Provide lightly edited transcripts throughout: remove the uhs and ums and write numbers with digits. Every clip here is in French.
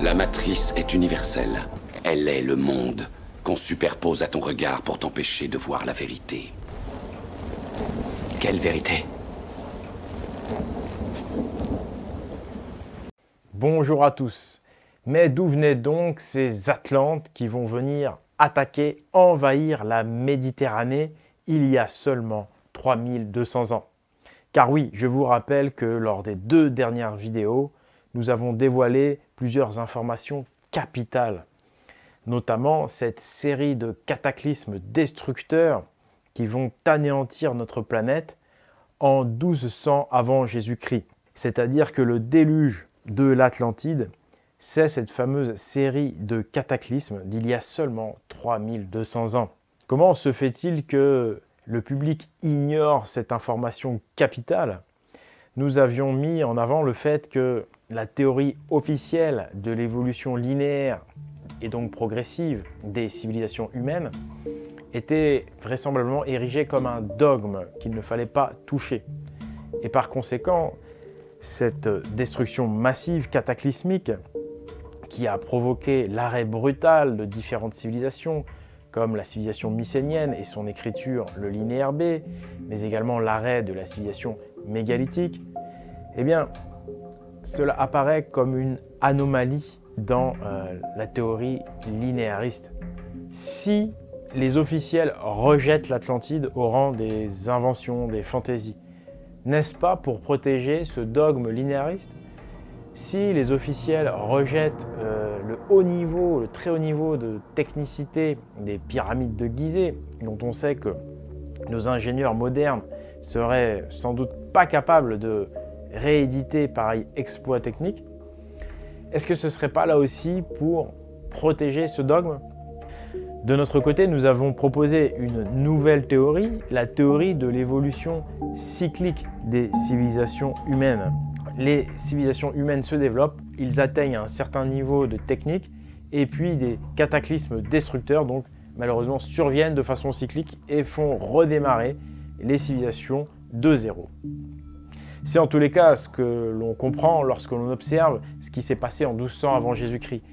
La matrice est universelle. Elle est le monde qu'on superpose à ton regard pour t'empêcher de voir la vérité. Quelle vérité? Bonjour à tous. Mais d'où venaient donc ces Atlantes qui vont venir attaquer, envahir la Méditerranée il y a seulement 3200 ans? Car oui, je vous rappelle que lors des 2 dernières vidéos, nous avons dévoilé plusieurs informations capitales, notamment cette série de cataclysmes destructeurs qui vont anéantir notre planète en 1200 avant Jésus-Christ. C'est-à-dire que le déluge de l'Atlantide, c'est cette fameuse série de cataclysmes d'il y a seulement 3200 ans. Comment se fait-il que le public ignore cette information capitale? Nous avions mis en avant le fait que la théorie officielle de l'évolution linéaire et donc progressive des civilisations humaines était vraisemblablement érigée comme un dogme qu'il ne fallait pas toucher. Et par conséquent, cette destruction massive, cataclysmique, qui a provoqué l'arrêt brutal de différentes civilisations, comme la civilisation mycénienne et son écriture, le linéaire B, mais également l'arrêt de la civilisation mégalithique, eh bien, cela apparaît comme une anomalie dans la théorie linéariste. Si les officiels rejettent l'Atlantide au rang des inventions, des fantaisies, n'est-ce pas pour protéger ce dogme linéariste? Si les officiels rejettent le haut niveau, le très haut niveau de technicité des pyramides de Gizeh, dont on sait que nos ingénieurs modernes seraient sans doute pas capables de rééditer pareil exploit technique, est-ce que ce ne serait pas là aussi pour protéger ce dogme? De notre côté, nous avons proposé une nouvelle théorie, la théorie de l'évolution cyclique des civilisations humaines. Les civilisations humaines se développent, ils atteignent un certain niveau de technique et puis des cataclysmes destructeurs, donc malheureusement surviennent de façon cyclique et font redémarrer les civilisations de zéro. C'est en tous les cas ce que l'on comprend lorsque l'on observe ce qui s'est passé en 1200 avant Jésus-Christ.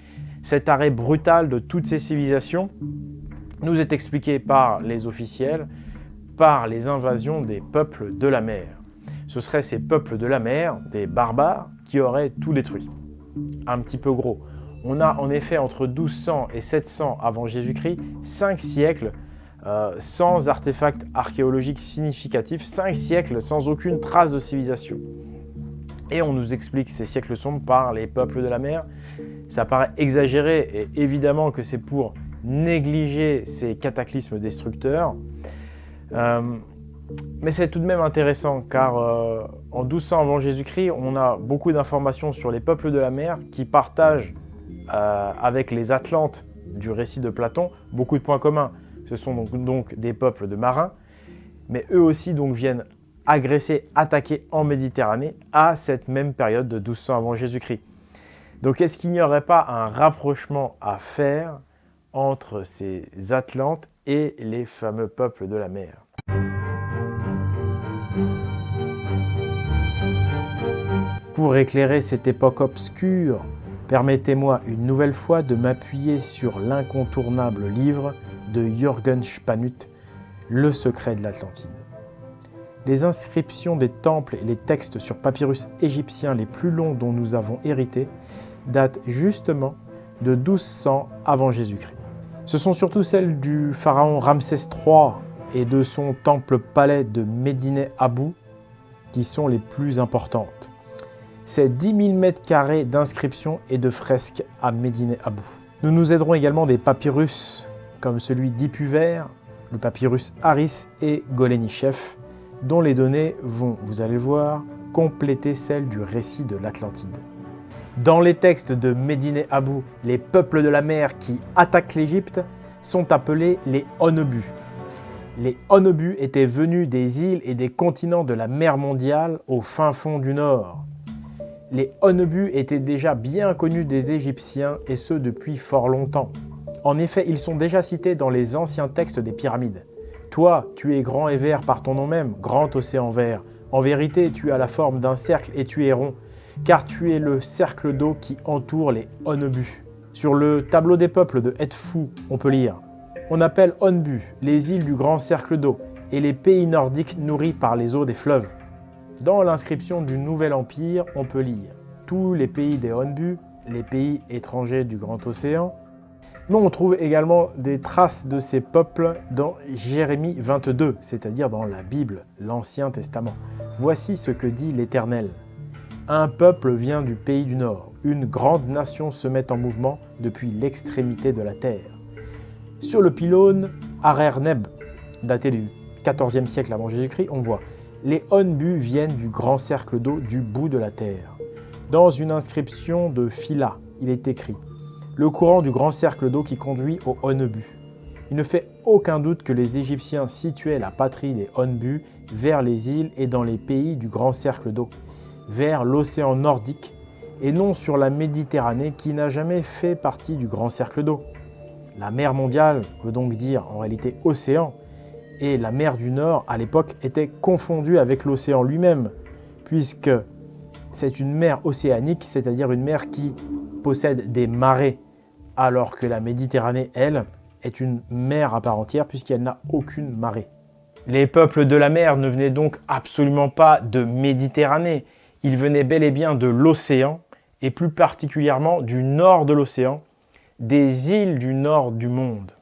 Cet arrêt brutal de toutes ces civilisations nous est expliqué par les officiels, par les invasions des peuples de la mer. Ce seraient ces peuples de la mer, des barbares, qui auraient tout détruit. Un petit peu gros. On a en effet entre 1200 et 700 avant Jésus-Christ 5 siècles sans artefacts archéologiques significatifs, 5 siècles sans aucune trace de civilisation. Et on nous explique ces siècles sombres par les peuples de la mer. Ça paraît exagéré et évidemment que c'est pour négliger ces cataclysmes destructeurs. Mais c'est tout de même intéressant car en 1200 avant Jésus-Christ, on a beaucoup d'informations sur les peuples de la mer qui partagent avec les Atlantes du récit de Platon beaucoup de points communs. Ce sont donc des peuples de marins, mais eux aussi donc viennent agresser, attaquer en Méditerranée à cette même période de 1200 avant Jésus-Christ. Donc est-ce qu'il n'y aurait pas un rapprochement à faire entre ces Atlantes et les fameux peuples de la mer? Pour éclairer cette époque obscure, permettez-moi une nouvelle fois de m'appuyer sur l'incontournable livre de Jürgen Spanut, Le secret de l'Atlantide. Les inscriptions des temples et les textes sur papyrus égyptiens les plus longs dont nous avons hérité datent justement de 1200 avant Jésus-Christ. Ce sont surtout celles du pharaon Ramsès III et de son temple-palais de Médine-Abou qui sont les plus importantes. C'est 10 000 mètres carrés d'inscriptions et de fresques à Médine-Abou. Nous nous aiderons également des papyrus comme celui d'Ipuver, le papyrus Harris et Golenishev, dont les données vont, vous allez le voir, compléter celles du récit de l'Atlantide. Dans les textes de Médine-Abou, les peuples de la mer qui attaquent l'Égypte sont appelés les Onobus. Les Onobus étaient venus des îles et des continents de la mer mondiale au fin fond du Nord. Les Onobus étaient déjà bien connus des Égyptiens et ce depuis fort longtemps. En effet, ils sont déjà cités dans les anciens textes des pyramides. Toi, tu es grand et vert par ton nom même, grand océan vert. En vérité, tu as la forme d'un cercle et tu es rond. car tu es le cercle d'eau qui entoure les Onbu. Sur le tableau des peuples de Edfu, on peut lire « On appelle Onbu les îles du grand cercle d'eau et les pays nordiques nourris par les eaux des fleuves. » Dans l'inscription du Nouvel Empire, on peut lire « Tous les pays des Onbu, les pays étrangers du grand océan ». Mais on trouve également des traces de ces peuples dans Jérémie 22, c'est-à-dire dans la Bible, l'Ancien Testament. Voici ce que dit l'Éternel. Un peuple vient du pays du Nord, une grande nation se met en mouvement depuis l'extrémité de la terre. Sur le pylône Arer-Neb, daté du XIVe siècle avant Jésus-Christ, on voit « Les Onbu viennent du grand cercle d'eau du bout de la terre ». Dans une inscription de Phila, il est écrit « Le courant du grand cercle d'eau qui conduit aux Onbu ». Il ne fait aucun doute que les Égyptiens situaient la patrie des Onbu vers les îles et dans les pays du grand cercle d'eau, vers l'océan Nordique, et non sur la Méditerranée qui n'a jamais fait partie du grand cercle d'eau. La mer mondiale veut donc dire en réalité océan, et la mer du Nord à l'époque était confondue avec l'océan lui-même, puisque c'est une mer océanique, c'est-à-dire une mer qui possède des marées, alors que la Méditerranée, elle, est une mer à part entière puisqu'elle n'a aucune marée. Les peuples de la mer ne venaient donc absolument pas de Méditerranée, ils venaient bel et bien de l'océan, et plus particulièrement du nord de l'océan, des îles du nord du monde.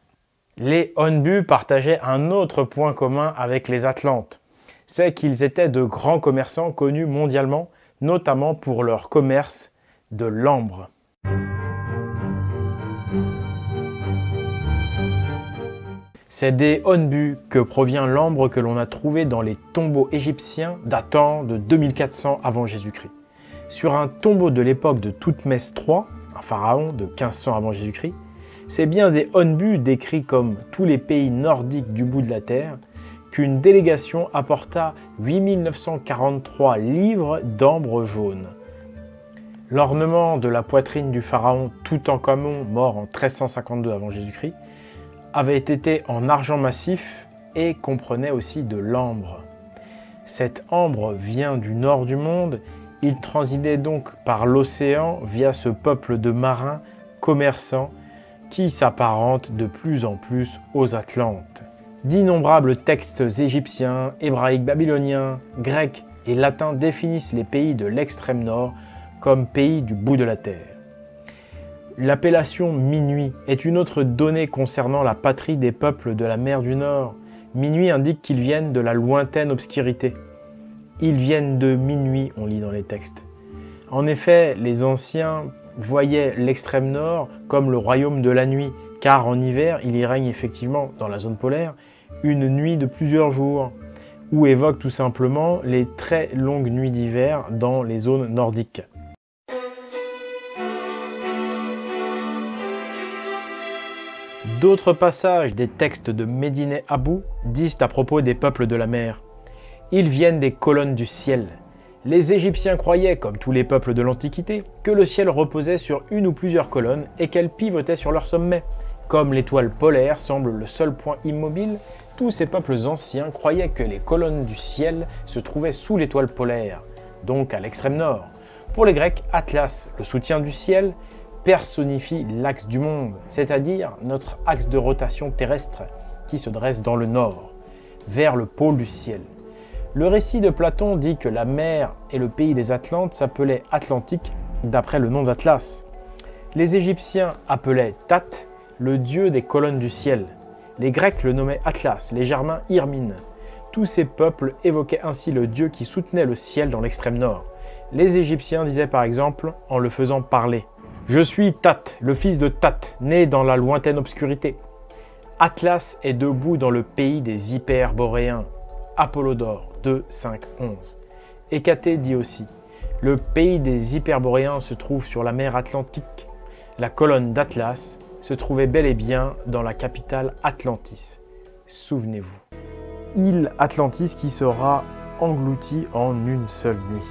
Les Onbu partageaient un autre point commun avec les Atlantes, c'est qu'ils étaient de grands commerçants connus mondialement, notamment pour leur commerce de l'ambre. C'est des Onbu que provient l'ambre que l'on a trouvé dans les tombeaux égyptiens datant de 2400 avant Jésus-Christ. Sur un tombeau de l'époque de Thoutmès III, un pharaon de 1500 avant Jésus-Christ, c'est bien des Onbu décrits comme tous les pays nordiques du bout de la terre qu'une délégation apporta 8943 livres d'ambre jaune. L'ornement de la poitrine du pharaon Toutankhamon, mort en 1352 avant Jésus-Christ, avait été en argent massif et comprenait aussi de l'ambre. Cette ambre vient du nord du monde, il transitait donc par l'océan via ce peuple de marins commerçants qui s'apparentent de plus en plus aux Atlantes. D'innombrables textes égyptiens, hébraïques, babyloniens, grecs et latins définissent les pays de l'extrême nord comme pays du bout de la terre. L'appellation Minuit est une autre donnée concernant la patrie des peuples de la mer du Nord. Minuit indique qu'ils viennent de la lointaine obscurité. Ils viennent de Minuit, on lit dans les textes. En effet, les anciens voyaient l'extrême nord comme le royaume de la nuit, car en hiver, il y règne effectivement, dans la zone polaire, une nuit de plusieurs jours, ou évoque tout simplement les très longues nuits d'hiver dans les zones nordiques. D'autres passages des textes de Médinet Abou disent à propos des peuples de la mer « Ils viennent des colonnes du ciel ». Les Égyptiens croyaient, comme tous les peuples de l'Antiquité, que le ciel reposait sur une ou plusieurs colonnes et qu'elles pivotaient sur leur sommet. Comme l'étoile polaire semble le seul point immobile, tous ces peuples anciens croyaient que les colonnes du ciel se trouvaient sous l'étoile polaire, donc à l'extrême nord. Pour les Grecs, Atlas, le soutien du ciel, personnifie l'axe du monde, c'est-à-dire notre axe de rotation terrestre qui se dresse dans le nord, vers le pôle du ciel. Le récit de Platon dit que la mer et le pays des Atlantes s'appelaient Atlantique d'après le nom d'Atlas. Les Égyptiens appelaient Tat le dieu des colonnes du ciel. Les Grecs le nommaient Atlas, les Germains Irmine. Tous ces peuples évoquaient ainsi le dieu qui soutenait le ciel dans l'extrême nord. Les Égyptiens disaient par exemple, en le faisant parler, « Je suis Tat, le fils de Tat, né dans la lointaine obscurité. Atlas est debout dans le pays des Hyperboréens. » Apollodore 2, 5, 11. Hécatée dit aussi, « Le pays des Hyperboréens se trouve sur la mer Atlantique. La colonne d'Atlas se trouvait bel et bien dans la capitale Atlantis. Souvenez-vous. » Île Atlantis qui sera engloutie en une seule nuit.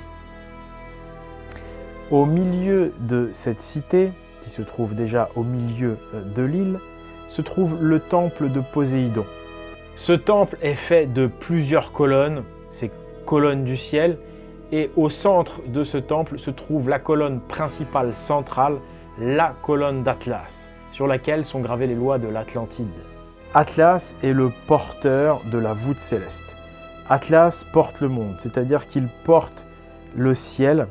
Au milieu de cette cité, qui se trouve déjà au milieu de l'île, se trouve le temple de Poséidon. Ce temple est fait de plusieurs colonnes, ces colonnes du ciel, Et au centre de ce temple se trouve la colonne principale centrale, la colonne d'Atlas, sur laquelle sont gravées les lois de l'Atlantide. Atlas est le porteur de la voûte céleste. Atlas porte le monde, c'est-à-dire qu'il porte le ciel.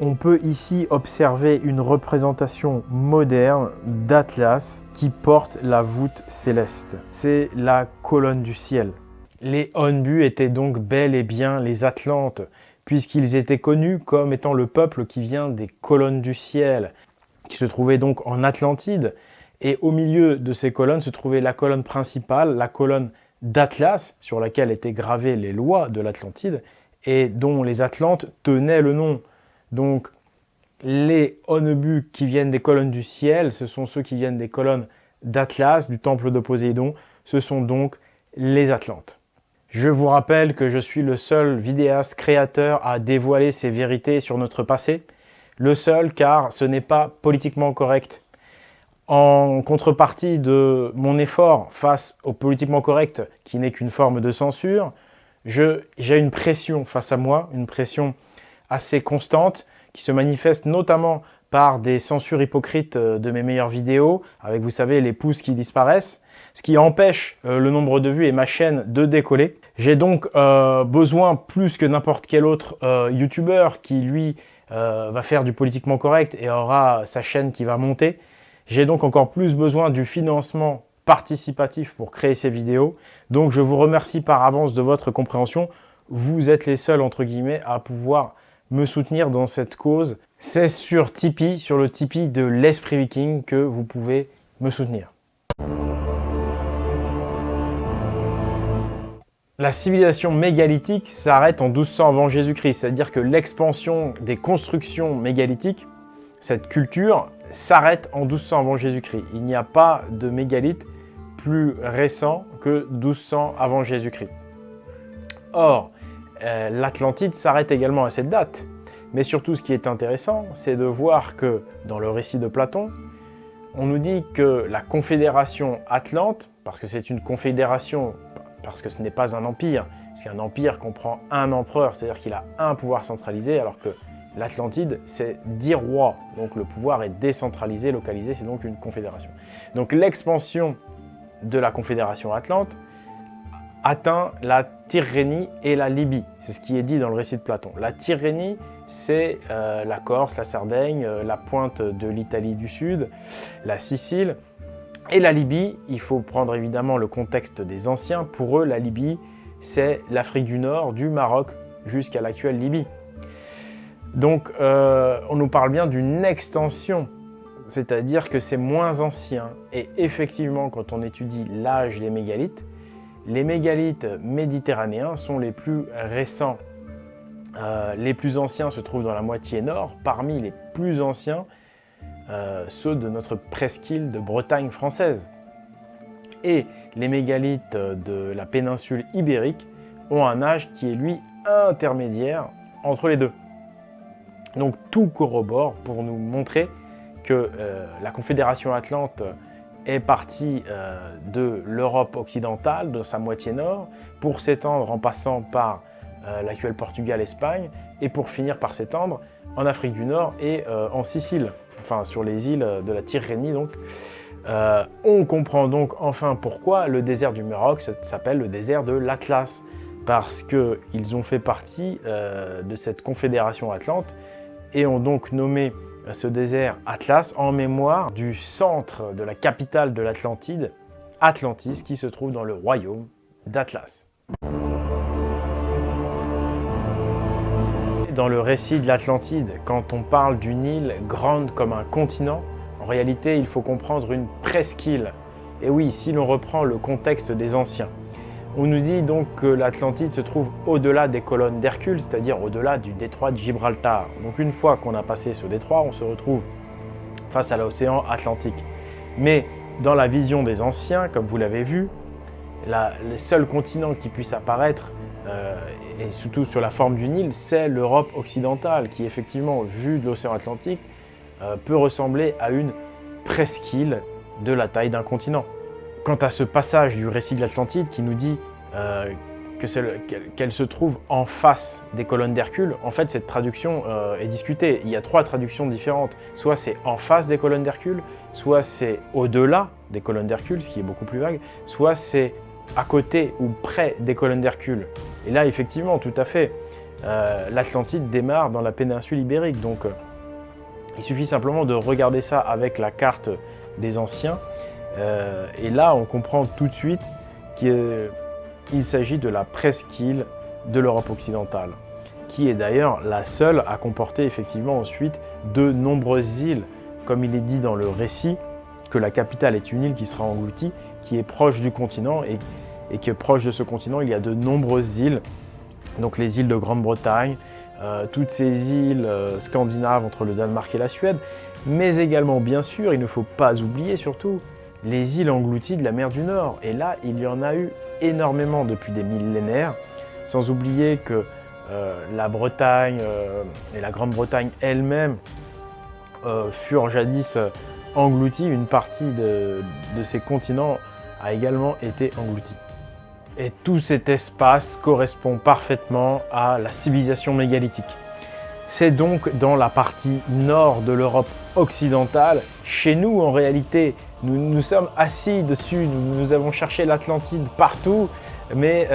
On peut ici observer une représentation moderne d'Atlas qui porte la voûte céleste. C'est la colonne du ciel. Les Onbu étaient donc bel et bien les Atlantes, puisqu'ils étaient connus comme étant le peuple qui vient des colonnes du ciel, qui se trouvait donc en Atlantide. Et au milieu de ces colonnes se trouvait la colonne principale, la colonne d'Atlas, sur laquelle étaient gravées les lois de l'Atlantide, et dont les Atlantes tenaient le nom. Donc, les Onbu qui viennent des colonnes du ciel, ce sont ceux qui viennent des colonnes d'Atlas, du temple de Poséidon, ce sont donc les Atlantes. Je vous rappelle que je suis le seul vidéaste créateur à dévoiler ces vérités sur notre passé. Le seul, car ce n'est pas politiquement correct. En contrepartie de mon effort face au politiquement correct, qui n'est qu'une forme de censure, j'ai une pression face à moi, une pression assez constante, qui se manifeste notamment par des censures hypocrites de mes meilleures vidéos, avec, vous savez, les pouces qui disparaissent, ce qui empêche le nombre de vues et ma chaîne de décoller. J'ai donc besoin, plus que n'importe quel autre youtubeur qui, lui, va faire du politiquement correct et aura sa chaîne qui va monter, j'ai donc encore plus besoin du financement participatif pour créer ces vidéos. Donc je vous remercie par avance de votre compréhension. Vous êtes les seuls, entre guillemets, à pouvoir me soutenir dans cette cause. C'est sur Tipeee, sur le Tipeee de l'Esprit Viking, que vous pouvez me soutenir. La civilisation mégalithique s'arrête en 1200 avant Jésus-Christ, c'est-à-dire que l'expansion des constructions mégalithiques, cette culture, s'arrête en 1200 avant Jésus-Christ. Il n'y a pas de mégalithe plus récent que 1200 avant Jésus-Christ. Or, l'Atlantide s'arrête également à cette date. Mais surtout, ce qui est intéressant, c'est de voir que dans le récit de Platon, on nous dit que la confédération atlante, parce que c'est une confédération, parce que ce n'est pas un empire, parce qu'un empire comprend un empereur, c'est-à-dire qu'il a un pouvoir centralisé, alors que l'Atlantide, c'est 10 rois, donc le pouvoir est décentralisé, localisé, c'est donc une confédération. Donc l'expansion de la confédération atlante atteint la Tyrrhénie et la Libye, c'est ce qui est dit dans le récit de Platon. La Tyrrhénie, c'est la Corse, la Sardaigne, la pointe de l'Italie du Sud, la Sicile. Et la Libye, il faut prendre évidemment le contexte des anciens. Pour eux, la Libye, c'est l'Afrique du Nord, du Maroc jusqu'à l'actuelle Libye. Donc, on nous parle bien d'une extension, c'est-à-dire que c'est moins ancien. Et effectivement, quand on étudie l'âge des mégalithes, les mégalithes méditerranéens sont les plus récents. Les plus anciens se trouvent dans la moitié nord. Parmi les plus anciens, ceux de notre presqu'île de Bretagne française. Et les mégalithes de la péninsule ibérique ont un âge qui est, lui, intermédiaire entre les deux. Donc tout corrobore pour nous montrer que la Confédération Atlante est partie de l'Europe occidentale, de sa moitié nord, pour s'étendre en passant par l'actuel Portugal, Espagne, et pour finir par s'étendre en Afrique du Nord et en Sicile, enfin sur les îles de la Tyrrhénie. Donc. On comprend donc enfin pourquoi le désert du Maroc s'appelle le désert de l'Atlas, parce qu'ils ont fait partie de cette confédération atlante et ont donc nommé ce désert Atlas en mémoire du centre de la capitale de l'Atlantide, Atlantis, qui se trouve dans le royaume d'Atlas. Dans le récit de l'Atlantide, quand on parle d'une île grande comme un continent, en réalité, il faut comprendre une presqu'île. Et oui, si l'on reprend le contexte des anciens, on nous dit donc que l'Atlantide se trouve au-delà des colonnes d'Hercule, c'est-à-dire au-delà du détroit de Gibraltar. Donc une fois qu'on a passé ce détroit, on se retrouve face à l'océan Atlantique. Mais dans la vision des anciens, comme vous l'avez vu, le seul continent qui puisse apparaître, et surtout sur la forme d'une île, c'est l'Europe occidentale, qui effectivement, vue de l'océan Atlantique, peut ressembler à une presqu'île de la taille d'un continent. Quant à ce passage du récit de l'Atlantide qui nous dit qu'elle se trouve en face des colonnes d'Hercule. En fait, cette traduction est discutée. Il y a 3 traductions différentes. Soit c'est en face des colonnes d'Hercule, soit c'est au-delà des colonnes d'Hercule, ce qui est beaucoup plus vague, soit c'est à côté ou près des colonnes d'Hercule. Et là, effectivement, tout à fait, l'Atlantide démarre dans la péninsule ibérique. Donc, il suffit simplement de regarder ça avec la carte des anciens. Et là, on comprend tout de suite qu'il s'agit de la presqu'île de l'Europe occidentale, qui est d'ailleurs la seule à comporter effectivement ensuite de nombreuses îles, comme il est dit dans le récit, que la capitale est une île qui sera engloutie, qui est proche du continent et que proche de ce continent, il y a de nombreuses îles, donc les îles de Grande-Bretagne, toutes ces îles scandinaves entre le Danemark et la Suède, mais également, bien sûr, il ne faut pas oublier surtout les îles englouties de la mer du Nord. Et là, il y en a eu énormément depuis des millénaires, sans oublier que la Bretagne et la Grande-Bretagne elle-même furent jadis englouties. Une partie de ces continents a également été engloutie. Et tout cet espace correspond parfaitement à la civilisation mégalithique. C'est donc dans la partie nord de l'Europe occidentale. Chez nous, en réalité, nous sommes assis dessus, nous avons cherché l'Atlantide partout, mais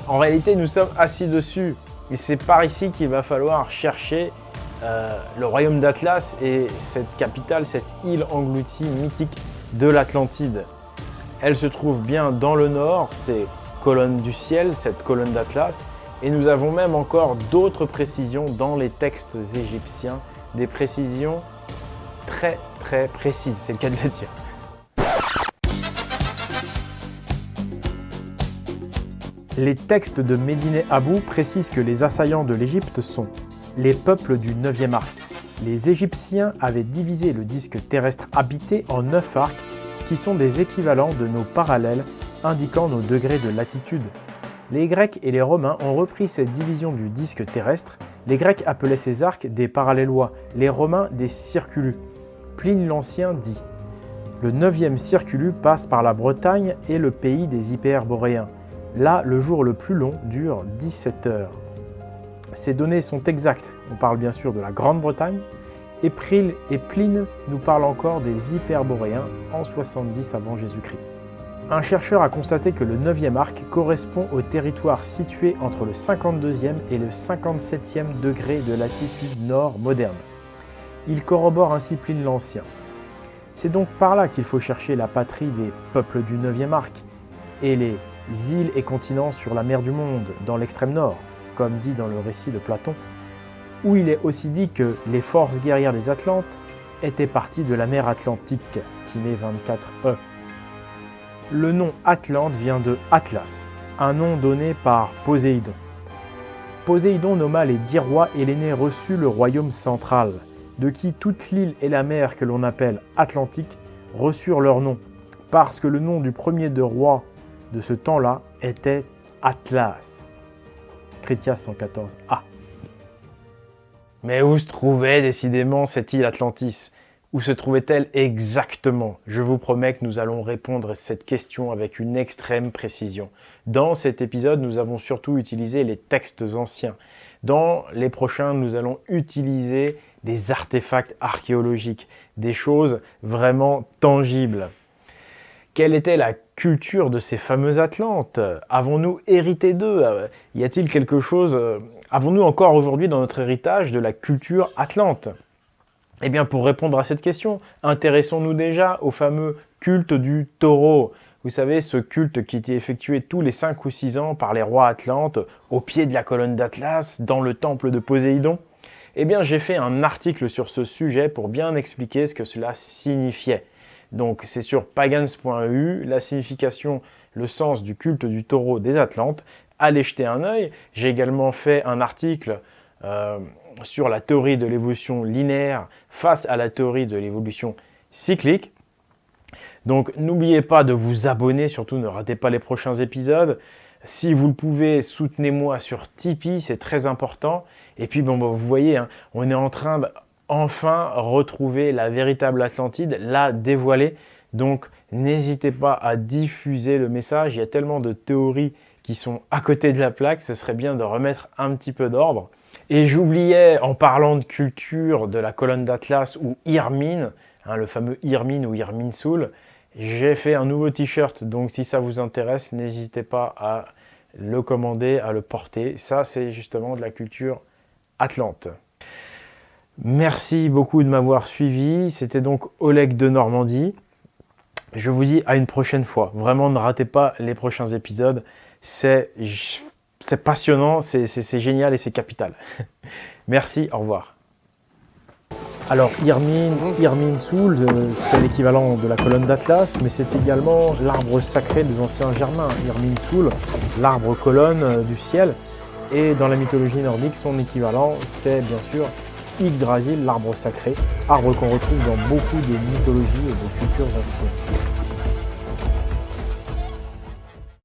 en réalité, nous sommes assis dessus. Et c'est par ici qu'il va falloir chercher le royaume d'Atlas et cette capitale, cette île engloutie mythique de l'Atlantide. Elle se trouve bien dans le nord, c'est colonne du ciel, cette colonne d'Atlas. Et nous avons même encore d'autres précisions dans les textes égyptiens, des précisions très très précises, c'est le cas de le dire. Les textes de Médine Abou précisent que les assaillants de l'Égypte sont les peuples du 9e arc. Les Égyptiens avaient divisé le disque terrestre habité en 9 arcs qui sont des équivalents de nos parallèles indiquant nos degrés de latitude. Les Grecs et les Romains ont repris cette division du disque terrestre. Les Grecs appelaient ces arcs des parallélois, les Romains des circulus. Pline l'Ancien dit « Le 9e circulus passe par la Bretagne et le pays des Hyperboréens. Là, le jour le plus long dure 17 heures. » Ces données sont exactes. On parle bien sûr de la Grande-Bretagne. Et Pline nous parle encore des Hyperboréens en 70 avant Jésus-Christ. Un chercheur a constaté que le 9e arc correspond au territoire situé entre le 52e et le 57e degré de latitude nord moderne. Il corrobore ainsi Pline l'Ancien. C'est donc par là qu'il faut chercher la patrie des peuples du 9e arc et les îles et continents sur la mer du Monde, dans l'extrême nord, comme dit dans le récit de Platon, où il est aussi dit que les forces guerrières des Atlantes étaient parties de la mer Atlantique, Timée 24e. Le nom Atlante vient de Atlas, un nom donné par Poséidon. Poséidon nomma les 10 rois hellénés reçus le royaume central, de qui toute l'île et la mer que l'on appelle Atlantique reçurent leur nom, parce que le nom du premier de rois de ce temps-là était Atlas. Critias 114a. Mais où se trouvait décidément cette île Atlantis ? Où se trouvait-elle exactement ? Je vous promets que nous allons répondre à cette question avec une extrême précision. Dans cet épisode, nous avons surtout utilisé les textes anciens. Dans les prochains, nous allons utiliser des artefacts archéologiques, des choses vraiment tangibles. Quelle était la culture de ces fameux Atlantes ? Avons-nous hérité d'eux ? Y a-t-il quelque chose... Avons-nous encore aujourd'hui dans notre héritage de la culture atlante ? Eh bien, pour répondre à cette question, intéressons-nous déjà au fameux culte du taureau. Vous savez, ce culte qui était effectué tous les 5 ou 6 ans par les rois atlantes, au pied de la colonne d'Atlas, dans le temple de Poséidon. Eh bien, j'ai fait un article sur ce sujet pour bien expliquer ce que cela signifiait. Donc, c'est sur pagans.eu, la signification, le sens du culte du taureau des Atlantes. Allez jeter un œil. J'ai également fait un article sur la théorie de l'évolution linéaire face à la théorie de l'évolution cyclique. Donc n'oubliez pas de vous abonner, surtout ne ratez pas les prochains épisodes. Si vous le pouvez, soutenez-moi sur Tipeee, c'est très important. Et puis bon, vous voyez, hein, on est en train d'enfin retrouver la véritable Atlantide, la dévoiler. Donc n'hésitez pas à diffuser le message, il y a tellement de théories qui sont à côté de la plaque, ce serait bien de remettre un petit peu d'ordre. Et j'oubliais, en parlant de culture, de la colonne d'Atlas ou Irmin, hein, le fameux Irmin ou Irminsul, j'ai fait un nouveau t-shirt, donc si ça vous intéresse, n'hésitez pas à le commander, à le porter. Ça, c'est justement de la culture atlante. Merci beaucoup de m'avoir suivi. C'était donc Oleg de Normandie. Je vous dis à une prochaine fois. Vraiment, ne ratez pas les prochains épisodes. C'est passionnant, c'est génial et c'est capital. Merci, au revoir. Alors, Irminsul, c'est l'équivalent de la colonne d'Atlas, mais c'est également l'arbre sacré des anciens Germains. Irminsul, l'arbre colonne du ciel. Et dans la mythologie nordique, son équivalent, c'est bien sûr Yggdrasil, l'arbre sacré, arbre qu'on retrouve dans beaucoup de mythologies et de cultures anciennes.